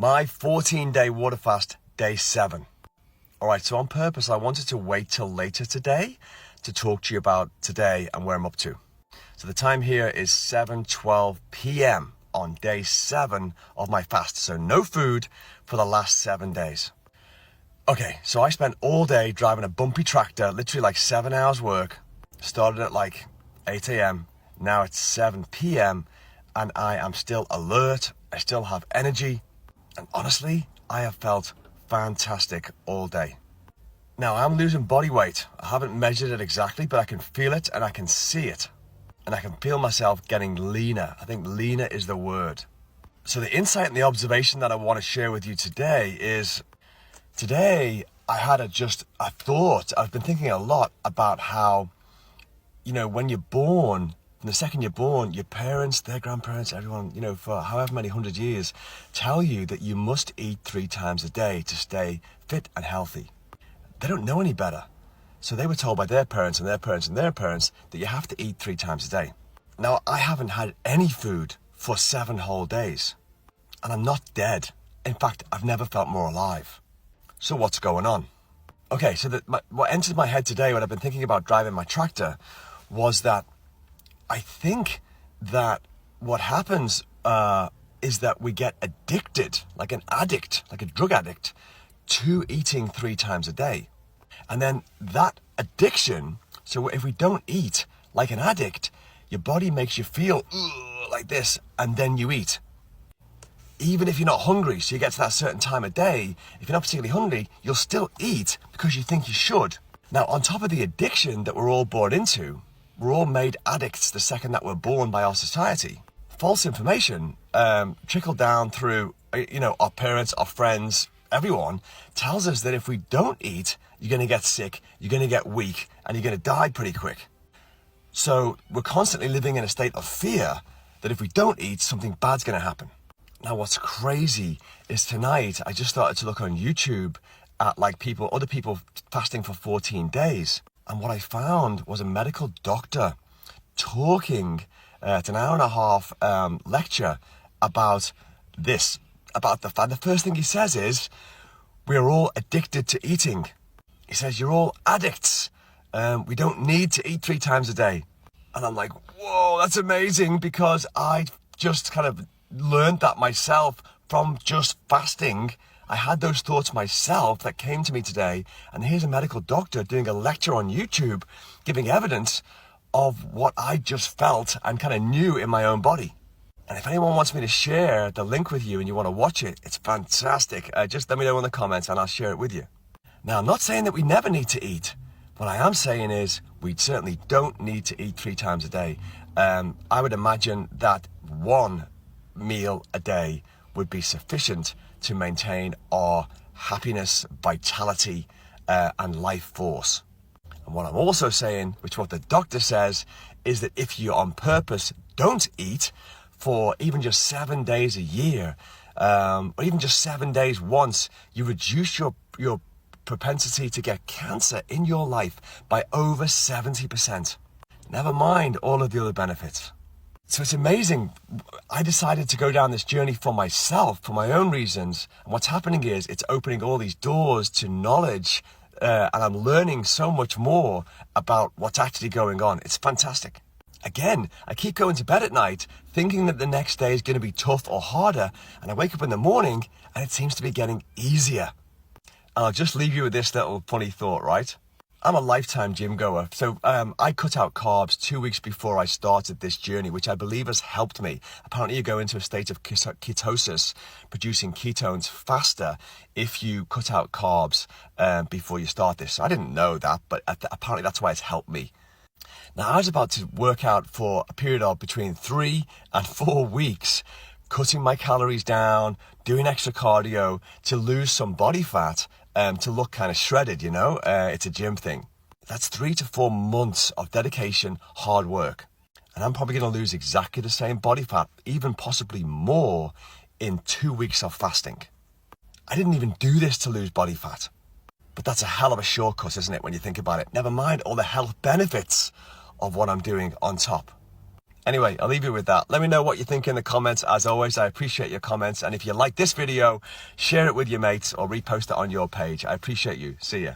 My 14-day water fast, day 7. All right, so on purpose, I wanted to wait till later today to talk to you about today and where I'm up to. So the time here is 7:12 p.m. on day 7 of my fast. So no food for the last 7 days. Okay, so I spent all day driving a bumpy tractor, literally like 7 hours work. Started at like 8 a.m. Now it's 7 p.m. and I am still alert. I still have energy. And honestly, I have felt fantastic all day. Now, I'm losing body weight. I haven't measured it exactly, but I can feel it and I can see it. And I can feel myself getting leaner. I think leaner is the word. So the insight and the observation that I want to share with you today is, today I had a thought. I've been thinking a lot about how, when you're born, from the second you're born, your parents, their grandparents, everyone, for however many 100 years, tell you that you must eat 3 times a day to stay fit and healthy. They don't know any better. So they were told by their parents and their parents and their parents that you have to eat 3 times a day. Now, I haven't had any food for 7 whole days. And I'm not dead. In fact, I've never felt more alive. So what's going on? Okay, so what entered my head today when I've been thinking about driving my tractor was that I think that what happens is that we get addicted, like an addict, like a drug addict, to eating 3 times a day. And then that addiction, so if we don't eat like an addict, your body makes you feel like this, and then you eat. Even if you're not hungry, so you get to that certain time of day, if you're not particularly hungry, you'll still eat because you think you should. Now, on top of the addiction that we're all born into, we're all made addicts the second that we're born by our society. False information trickled down through, our parents, our friends, everyone tells us that if we don't eat, you're going to get sick, you're going to get weak, and you're going to die pretty quick. So we're constantly living in a state of fear that if we don't eat, something bad's going to happen. Now, what's crazy is tonight I just started to look on YouTube at other people fasting for 14 days. And what I found was a medical doctor talking at an hour and a half lecture about this, about the fact. The first thing he says is, we're all addicted to eating. He says, you're all addicts. We don't need to eat 3 times a day. And I'm like, whoa, that's amazing, because I just kind of learned that myself from just fasting. I had those thoughts myself that came to me today, and here's a medical doctor doing a lecture on YouTube, giving evidence of what I just felt and kind of knew in my own body. And if anyone wants me to share the link with you and you want to watch it, it's fantastic. Just let me know in the comments and I'll share it with you. Now, I'm not saying that we never need to eat. What I am saying is we certainly don't need to eat 3 times a day. I would imagine that 1 meal a day would be sufficient to maintain our happiness, vitality, and life force. And what I'm also saying, which what the doctor says, is that if you on purpose don't eat for even just 7 days a year, or even just 7 days once, you reduce your propensity to get cancer in your life by over 70%. Never mind all of the other benefits. So it's amazing. I decided to go down this journey for myself, for my own reasons. And what's happening is it's opening all these doors to knowledge, and I'm learning so much more about what's actually going on. It's fantastic. Again, I keep going to bed at night thinking that the next day is going to be tough or harder, and I wake up in the morning and it seems to be getting easier. And I'll just leave you with this little funny thought, right? I'm a lifetime gym goer, so I cut out carbs 2 weeks before I started this journey, which I believe has helped me. Apparently you go into a state of ketosis, producing ketones faster if you cut out carbs before you start this. I didn't know that, but apparently that's why it's helped me. Now, I was about to work out for a period of between 3 and 4 weeks, cutting my calories down, doing extra cardio to lose some body fat, to look kind of shredded, it's a gym thing. That's 3 to 4 months of dedication, hard work. And I'm probably going to lose exactly the same body fat, even possibly more, in 2 weeks of fasting. I didn't even do this to lose body fat. But that's a hell of a shortcut, isn't it, when you think about it? Never mind all the health benefits of what I'm doing on top. Anyway, I'll leave you with that. Let me know what you think in the comments. As always, I appreciate your comments. And if you like this video, share it with your mates or repost it on your page. I appreciate you. See ya.